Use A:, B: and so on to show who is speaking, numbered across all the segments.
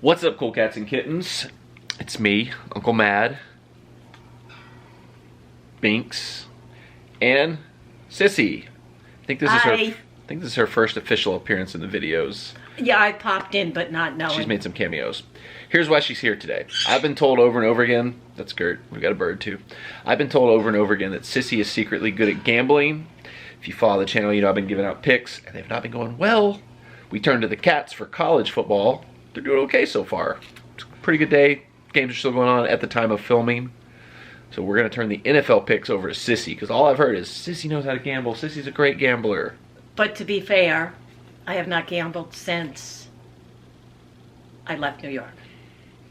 A: What's up, cool cats and kittens? It's me, Uncle Mad, Binks, and Sissy. I think this is her first official appearance in the videos.
B: Yeah, I popped in, but not knowing.
A: She's made some cameos. Here's why she's here today. I've been told over and over again, that's Gert, we've got a bird too. I've been told over and over again that Sissy is secretly good at gambling. If you follow the channel, you know I've been giving out picks, and they've not been going well. We turned to the cats for college football. They're doing okay so far. It's a pretty good day. Games are still going on at the time of filming. So we're going to turn the NFL picks over to Sissy, because all I've heard is Sissy knows how to gamble. Sissy's a great gambler.
B: But to be fair, I have not gambled since I left New York.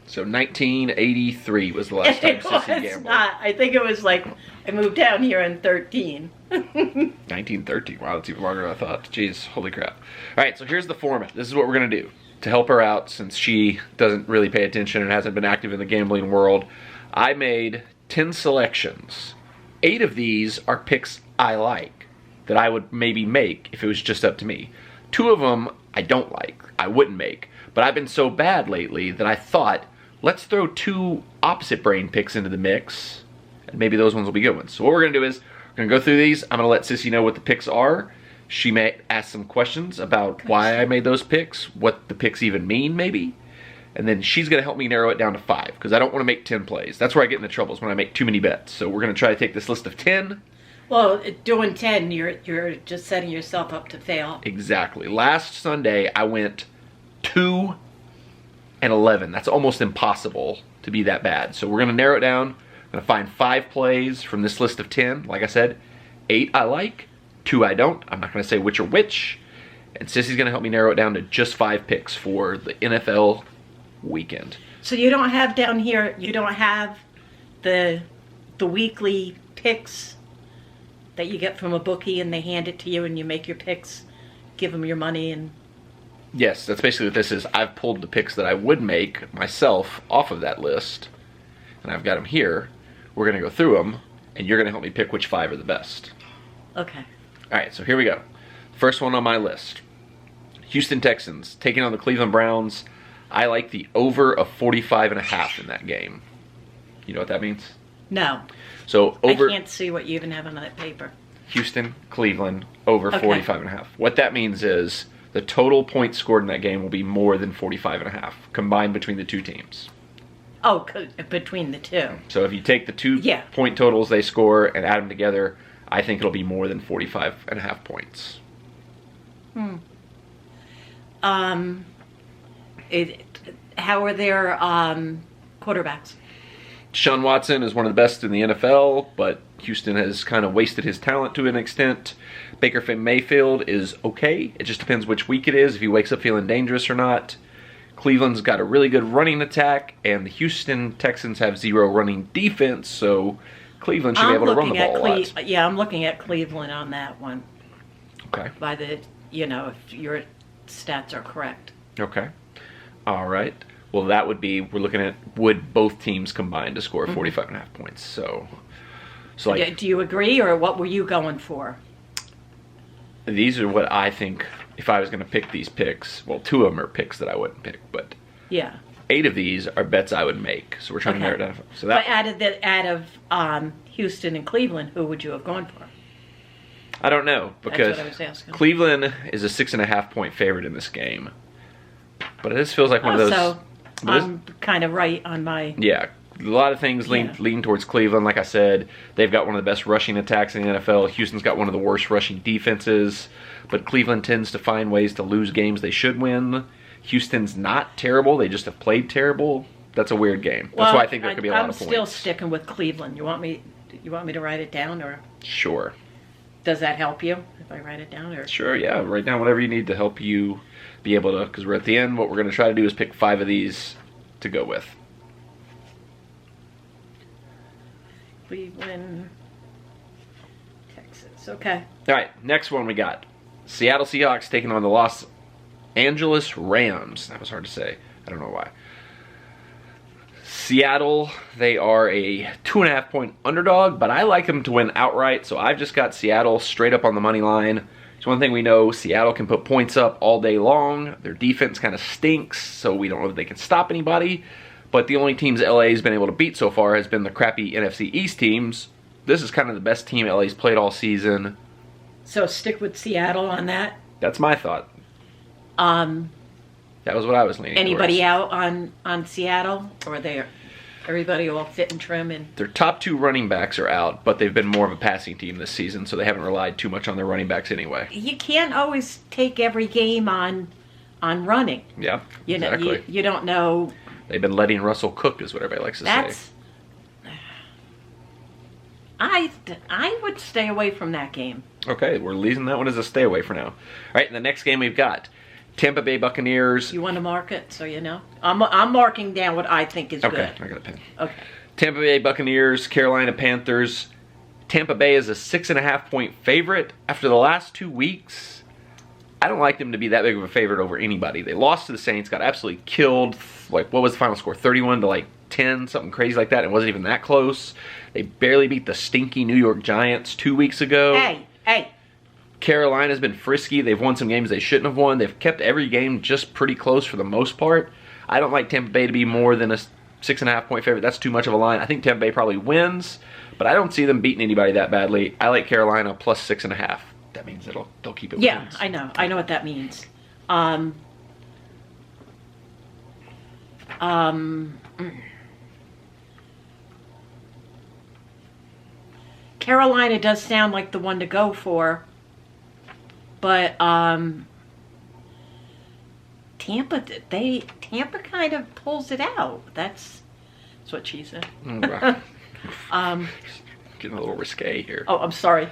A: So 1983 was the last time Sissy gambled.
B: Not. I think it was like, I moved down here in 13.
A: 1913. Wow, that's even longer than I thought. Jeez, holy crap. All right, so here's the format. This is what we're going to do. To help her out, since she doesn't really pay attention and hasn't been active in the gambling world, I made 10 selections. 8 of these are picks I like, that I would maybe make if it was just up to me. 2 of them I don't like, I wouldn't make. But I've been so bad lately that I thought, let's throw 2 opposite brain picks into the mix, and maybe those ones will be good ones. So what we're going to do is, we're going to go through these. I'm going to let Sissy know what the picks are. She may ask some questions about why I made those picks, what the picks even mean, maybe. And then she's going to help me narrow it down to 5, because I don't want to make 10 plays. That's where I get into trouble, is when I make too many bets. So we're going to try to take this list of 10.
B: Well, doing 10, you're just setting yourself up to fail.
A: Exactly. Last Sunday, I went 2 and 11. That's almost impossible to be that bad. So we're going to narrow it down. I'm going to find 5 plays from this list of 10. Like I said, 8 I like, 2 I don't. I'm not going to say which are which. And Sissy's going to help me narrow it down to just 5 picks for the NFL weekend.
B: So you don't have down here, you don't have the weekly picks that you get from a bookie and they hand it to you and you make your picks, give them your money and...
A: Yes, that's basically what this is. I've pulled the picks that I would make myself off of that list. And I've got them here. We're going to go through them, and you're going to help me pick which 5 are the best.
B: Okay.
A: All right, so here we go. First one on my list. Houston Texans taking on the Cleveland Browns. I like the over of 45.5 in that game. You know what that means?
B: No.
A: So over.
B: I can't see what you even have on that paper.
A: Houston, Cleveland, over 45.5. What that means is the total points scored in that game will be more than 45.5 combined between the 2 teams.
B: Oh, between the 2.
A: So if you take the 2 point totals they score and add them together, I think it'll be more than 45.5 points.
B: How are their quarterbacks?
A: Deshaun Watson is one of the best in the NFL, but Houston has kind of wasted his talent to an extent. Baker Mayfield is okay. It just depends which week it is, if he wakes up feeling dangerous or not. Cleveland's got a really good running attack, and the Houston Texans have 0 running defense, so Cleveland should be able to run the ball a lot.
B: Yeah, I'm looking at Cleveland on that one.
A: Okay.
B: By the, if your stats are correct.
A: Okay. All right. Well, that would be, we're looking at, would both teams combine to score 45.5 points. So like,
B: do you agree, or what were you going for?
A: These are what I think, if I was going to pick these picks, well, 2 of them are picks that I wouldn't pick, but
B: yeah,
A: 8 of these are bets I would make. So we're trying to narrow it down. So that,
B: but out of Houston and Cleveland, who would you have gone for?
A: I don't know, because
B: that's what I was asking.
A: Cleveland is a 6.5 point favorite in this game, but this feels like one of those.
B: So I'm kind of right on my.
A: Yeah, a lot of things lean towards Cleveland. Like I said, they've got one of the best rushing attacks in the NFL. Houston's got one of the worst rushing defenses, but Cleveland tends to find ways to lose games they should win. Houston's not terrible; they just have played terrible. That's a weird game. That's why I think there could be a lot of points.
B: I'm still sticking with Cleveland. You want me to write it down, or?
A: Sure.
B: Does that help you if I write it down? Or?
A: Sure, yeah. Write down whatever you need to help you be able to, because we're at the end. What we're going to try to do is pick 5 of these to go with.
B: Cleveland, Texas. Okay.
A: All right, next one we got. Seattle Seahawks taking on the Los Angeles Rams. That was hard to say. I don't know why. Seattle, they are a 2.5 point underdog, but I like them to win outright, so I've just got Seattle straight up on the money line. So one thing we know, Seattle can put points up all day long. Their defense kind of stinks, so we don't know if they can stop anybody. But the only teams LA's been able to beat so far has been the crappy NFC East teams. This is kind of the best team LA's played all season.
B: So stick with Seattle on that.
A: That's my thought. That was what I was leaning
B: Anybody
A: towards.
B: out on Seattle? Or everybody all fit and trim? And
A: Their top 2 running backs are out, but they've been more of a passing team this season, so they haven't relied too much on their running backs anyway.
B: you can't always take every game on running.
A: Yeah,
B: You know,
A: exactly.
B: you don't know.
A: They've been letting Russell cook, is what everybody likes to say.
B: That's. I would stay away from that game.
A: Okay, we're leaving that one as a stay away for now. All right, the next game we've got Tampa Bay Buccaneers.
B: You want to mark it so you know? I'm marking down what I think is
A: Okay,
B: good.
A: I got a pen.
B: Okay.
A: Tampa Bay Buccaneers, Carolina Panthers. Tampa Bay is a 6.5-point favorite after the last 2 weeks. I don't like them to be that big of a favorite over anybody. They lost to the Saints, got absolutely killed. Like, what was the final score? 31 to 10, something crazy like that. It wasn't even that close. They barely beat the stinky New York Giants 2 weeks ago.
B: Hey.
A: Carolina's been frisky. They've won some games they shouldn't have won. They've kept every game just pretty close for the most part. I don't like Tampa Bay to be more than a 6.5-point favorite. That's too much of a line. I think Tampa Bay probably wins, but I don't see them beating anybody that badly. I like Carolina plus 6.5. That means they'll keep it.
B: Yeah,
A: wins.
B: I know what that means. Carolina does sound like the one to go for, but Tampa kind of pulls it out. That's what she said.
A: Getting a little risque here.
B: Oh, I'm sorry.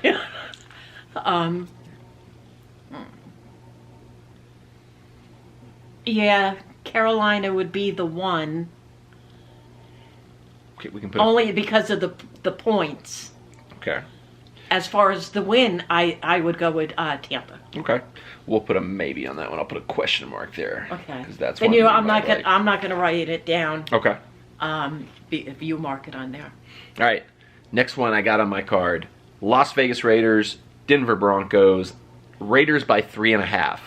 B: Yeah, Carolina would be the one.
A: Okay, we can put
B: Only because of the points.
A: Okay.
B: As far as the win, I would go with Tampa.
A: Okay. We'll put a maybe on that one. I'll put a question mark there.
B: Okay.
A: Because that's
B: and
A: one you
B: I'm
A: might
B: not gonna write it down.
A: Okay.
B: If you mark it on there.
A: All right. Next one I got on my card: Las Vegas Raiders, Denver Broncos. Raiders by 3.5.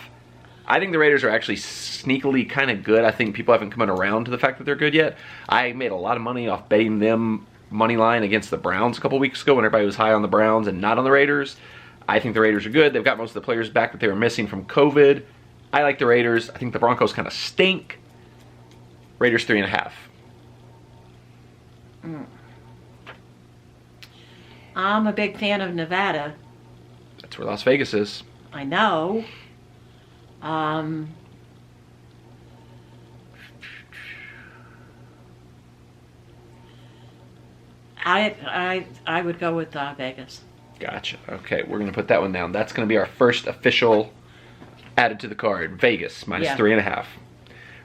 A: I think the Raiders are actually sneakily kind of good. I think people haven't come around to the fact that they're good yet. I made a lot of money off betting them money line against the Browns a couple weeks ago when everybody was high on the Browns and not on the Raiders. I think the Raiders are good. They've got most of the players back that they were missing from COVID. I like the Raiders. I think the Broncos kind of stink. Raiders 3.5.
B: I'm a big fan of Nevada.
A: That's where Las Vegas is.
B: I know. I would go with Vegas.
A: Gotcha. Okay, we're going to put that one down. That's going to be our first official added to the card. Vegas, minus 3.5. All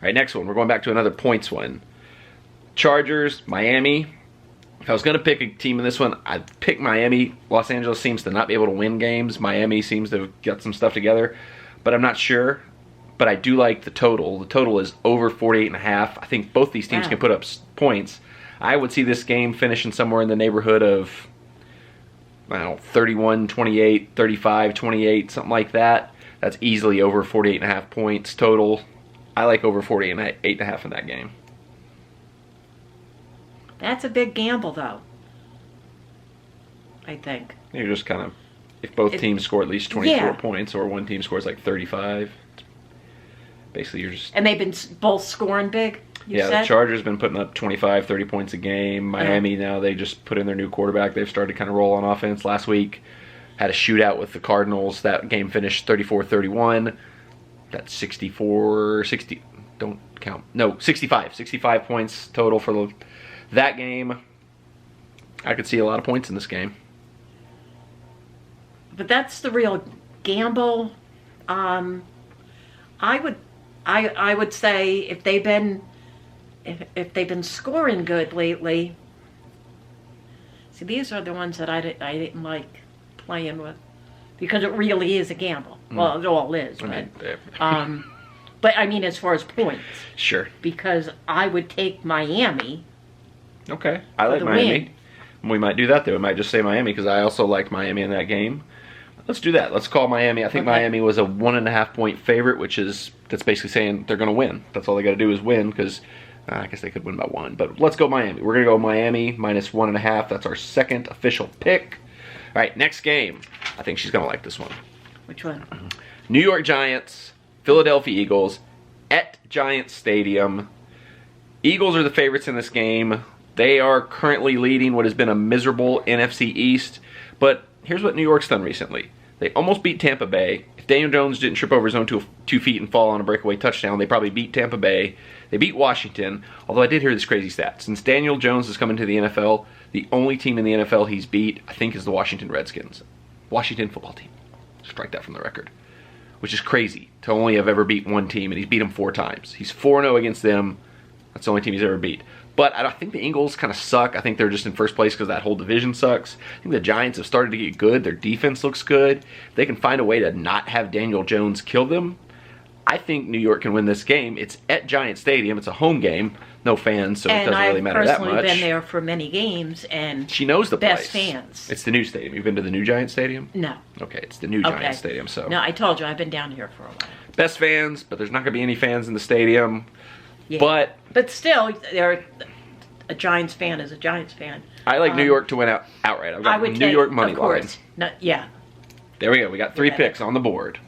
A: right, next one. We're going back to another points one. Chargers, Miami. If I was going to pick a team in this one, I'd pick Miami. Los Angeles seems to not be able to win games. Miami seems to have got some stuff together, but I'm not sure. But I do like the total. The total is over 48.5. I think both these teams can put up points. I would see this game finishing somewhere in the neighborhood of, I don't know, 31-28, 35-28, something like that. That's easily over 48.5 points total. I like over 48.5 in that game.
B: That's a big gamble, though. I think.
A: You're just kind of, if both teams score at least 24 points or one team scores like 35, basically you're just...
B: And they've been both scoring big, you said?
A: The Chargers been putting up 25, 30 points a game. Miami, now they just put in their new quarterback. They've started to kind of roll on offense. Last week, had a shootout with the Cardinals. That game finished 34-31. That's 60, don't count. No, 65 points total for that game. I could see a lot of points in this game.
B: But that's the real gamble. I would say if they've been scoring good lately. See, these are the ones that I didn't like playing with because it really is a gamble. Well, it all is, but I mean as far as points.
A: Sure.
B: Because I would take Miami.
A: Okay, I like Miami. We might do that though. We might just say Miami because I also like Miami in that game. Let's do that. Let's call Miami. I think Miami was a 1.5 point favorite, that's basically saying they're going to win. That's all they got to do is win, because I guess they could win by 1. But let's go Miami. We're going to go Miami minus 1.5. That's our second official pick. All right, next game. I think she's going to like this one.
B: Which one?
A: New York Giants, Philadelphia Eagles at Giants Stadium. Eagles are the favorites in this game. They are currently leading what has been a miserable NFC East. But here's what New York's done recently. They almost beat Tampa Bay. If Daniel Jones didn't trip over his own 2 feet and fall on a breakaway touchdown, they probably beat Tampa Bay. They beat Washington, although I did hear this crazy stat. Since Daniel Jones has come into the NFL, the only team in the NFL he's beat, I think, is the Washington Redskins. Washington football team. Strike that from the record. Which is crazy to only have ever beat one team, and he's beat them 4 times. He's 4-0 against them. That's the only team he's ever beat. But I think the Eagles kind of suck. I think they're just in first place because that whole division sucks. I think the Giants have started to get good. Their defense looks good. If they can find a way to not have Daniel Jones kill them, I think New York can win this game. It's at Giant Stadium. It's a home game. No fans, so it doesn't really matter that much.
B: And I've personally been there for many games, and
A: she knows the
B: best
A: place.
B: fans.
A: It's the new stadium. You've been to the new Giant Stadium?
B: No.
A: Okay, it's the new Giant Stadium. So
B: no, I told you I've been down here for a while.
A: Best fans, but there's not going to be any fans in the stadium.
B: Yeah. But still, a Giants fan is a Giants fan.
A: I like New York to win outright. I've got New York money line.
B: Yeah.
A: There we go. We got 3 picks on the board.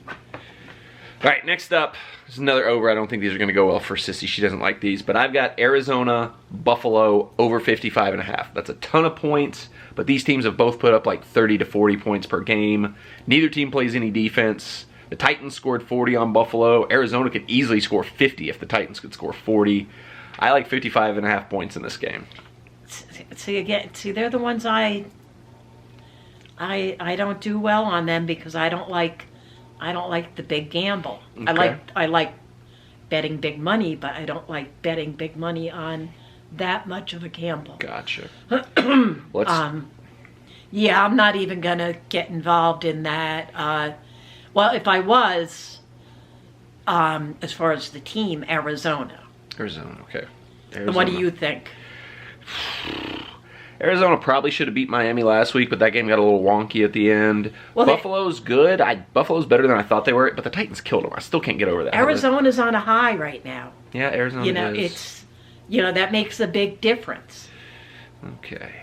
A: All right, next up is another over. I don't think these are going to go well for Sissy. She doesn't like these. But I've got Arizona, Buffalo, over 55.5. That's a ton of points. But these teams have both put up like 30 to 40 points per game. Neither team plays any defense. The Titans scored 40 on Buffalo. Arizona could easily score 50 if the Titans could score 40. I like 55.5 points in this game.
B: See, they're the ones I don't do well on them because I don't like the big gamble.
A: Okay.
B: I like betting big money, but I don't like betting big money on that much of a gamble.
A: Gotcha.
B: Yeah, I'm not even gonna get involved in that. Well, if I was, as far as the team, Arizona.
A: Arizona, okay.
B: Arizona. What do you think?
A: Arizona probably should have beat Miami last week, but that game got a little wonky at the end. Well, Buffalo's good. Buffalo's better than I thought they were, but the Titans killed them. I still can't get over that.
B: Arizona's on a high right now.
A: Yeah, Arizona
B: is. That makes a big difference.
A: Okay.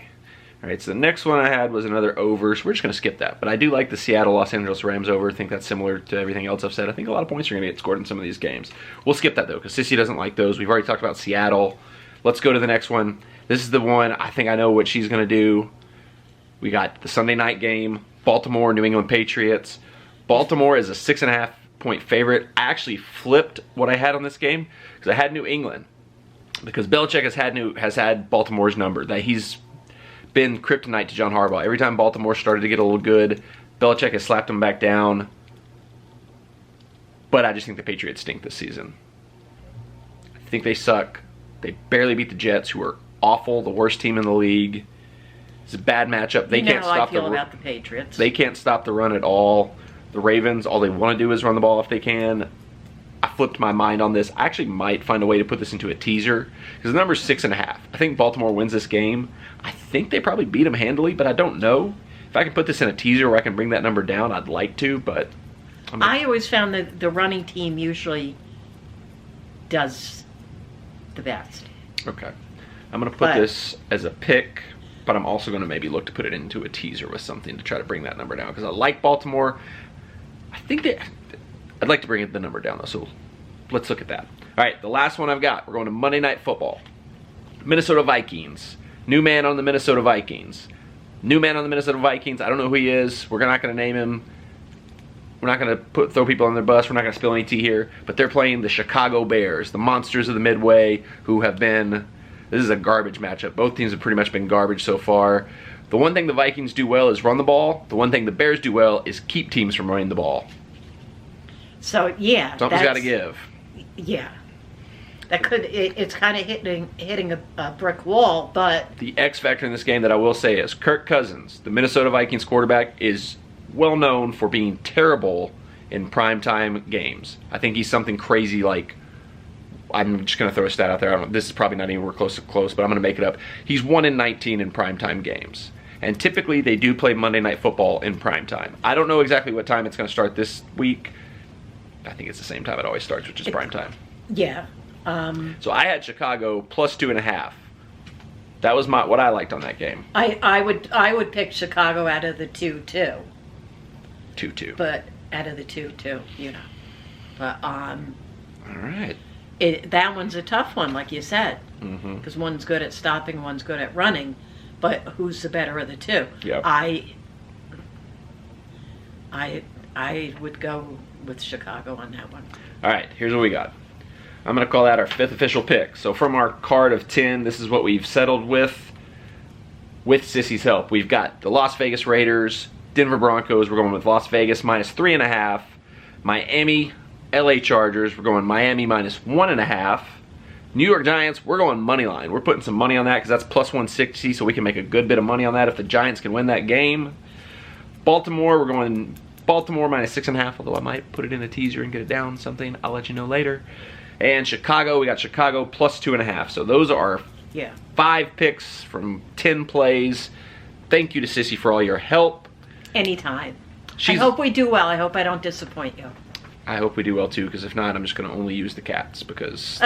A: All right, so the next one I had was another over, so we're just going to skip that. But I do like the Seattle-Los Angeles Rams over. I think that's similar to everything else I've said. I think a lot of points are going to get scored in some of these games. We'll skip that, though, because Sissy doesn't like those. We've already talked about Seattle. Let's go to the next one. This is the one I think I know what she's going to do. We got the Sunday night game, Baltimore, New England Patriots. Baltimore is a 6.5 point favorite. I actually flipped what I had on this game because I had New England. Because Belichick has had Baltimore's number. That he's been kryptonite to John Harbaugh. Every time Baltimore started to get a little good, Belichick has slapped them back down. But I just think the Patriots stink this season. I think they suck. They barely beat the Jets, who are awful, the worst team in the league. It's a bad matchup. They can't stop
B: about the Patriots.
A: They can't stop the run at all. The Ravens, all they want to do is run the ball if they can. I flipped my mind on this. I actually might find a way to put this into a teaser because the number's 6.5. I think Baltimore wins this game. I think they probably beat them handily, but I don't know. If I can put this in a teaser where I can bring that number down, I'd like to, but
B: I always found that the running team usually does the best.
A: Okay. I'm going to put this as a pick, but I'm also going to maybe look to put it into a teaser with something to try to bring that number down because I like Baltimore. I think that I'd like to bring the number down, though, so let's look at that. All right, the last one I've got. We're going to Monday Night Football. Minnesota Vikings. New man on the Minnesota Vikings. New man on the Minnesota Vikings. I don't know who he is. We're not going to name him. We're not going to throw people on their bus. We're not going to spill any tea here. But they're playing the Chicago Bears, the monsters of the Midway, who have been... This is a garbage matchup. Both teams have pretty much been garbage so far. The one thing the Vikings do well is run the ball. The one thing the Bears do well is keep teams from running the ball.
B: So, yeah.
A: Something's got to give.
B: Yeah. It's kind of hitting a brick wall, but...
A: The X factor in this game that I will say is Kirk Cousins, the Minnesota Vikings quarterback, is well known for being terrible in primetime games. I think he's something crazy like... I'm just going to throw a stat out there. This is probably not anywhere close, but I'm going to make it up. He's 1 in 19 in primetime games. And typically they do play Monday Night Football in prime time. I don't know exactly what time it's going to start this week. I think it's the same time it always starts, which is prime time.
B: Yeah.
A: So I had Chicago plus 2.5. That was what I liked on that game.
B: I would pick Chicago out of the 2-2.
A: 2-2.
B: But out of the 2-2, But
A: all right.
B: That one's a tough one, like you said, because one's good at stopping, one's good at running. But who's the better of the two?
A: Yep.
B: I would go with Chicago on that one.
A: All right, here's what we got. I'm going to call that our 5th official pick. So from our card of 10, this is what we've settled with Sissy's help. We've got the Las Vegas Raiders, Denver Broncos. We're going with Las Vegas minus 3.5. Miami, LA Chargers. We're going Miami minus 1.5. New York Giants, we're going money line. We're putting some money on that because that's plus 160, so we can make a good bit of money on that if the Giants can win that game. Baltimore, we're going Baltimore minus 6.5, although I might put it in a teaser and get it down something. I'll let you know later. And Chicago, we got Chicago plus 2.5. So those are 5 picks from 10 plays. Thank you to Sissy for all your help.
B: Anytime. I hope we do well. I hope I don't disappoint you.
A: I hope we do well too, because if not, I'm just going to only use the cats because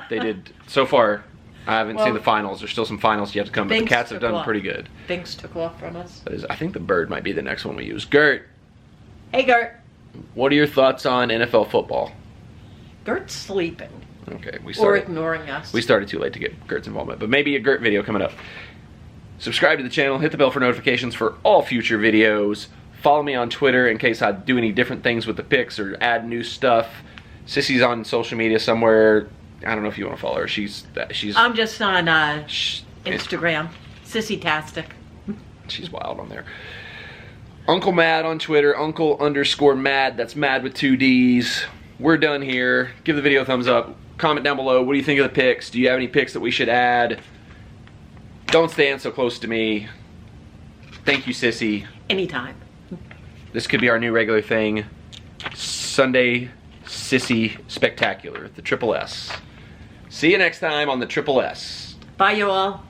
A: they did so far. I haven't seen the finals. There's still some finals yet to come, but the cats have done pretty good.
B: Binks took off from us.
A: I think the bird might be the next one we use. Gert.
B: Hey, Gert.
A: What are your thoughts on NFL football?
B: Gert's sleeping.
A: Okay,
B: or ignoring us.
A: We started too late to get Gert's involvement, but maybe a Gert video coming up. Subscribe to the channel, hit the bell for notifications for all future videos. Follow me on Twitter in case I do any different things with the picks or add new stuff. Sissy's on social media somewhere. I don't know if you want to follow her. She's.
B: I'm just on Instagram. Sissy-tastic.
A: She's wild on there. Uncle Mad on Twitter. Uncle_Mad. That's Mad with 2 D's. We're done here. Give the video a thumbs up. Comment down below. What do you think of the picks? Do you have any picks that we should add? Don't stand so close to me. Thank you, Sissy.
B: Anytime.
A: This could be our new regular thing. Sunday Sissy Spectacular, the Triple S. See you next time on the Triple S.
B: Bye, you all.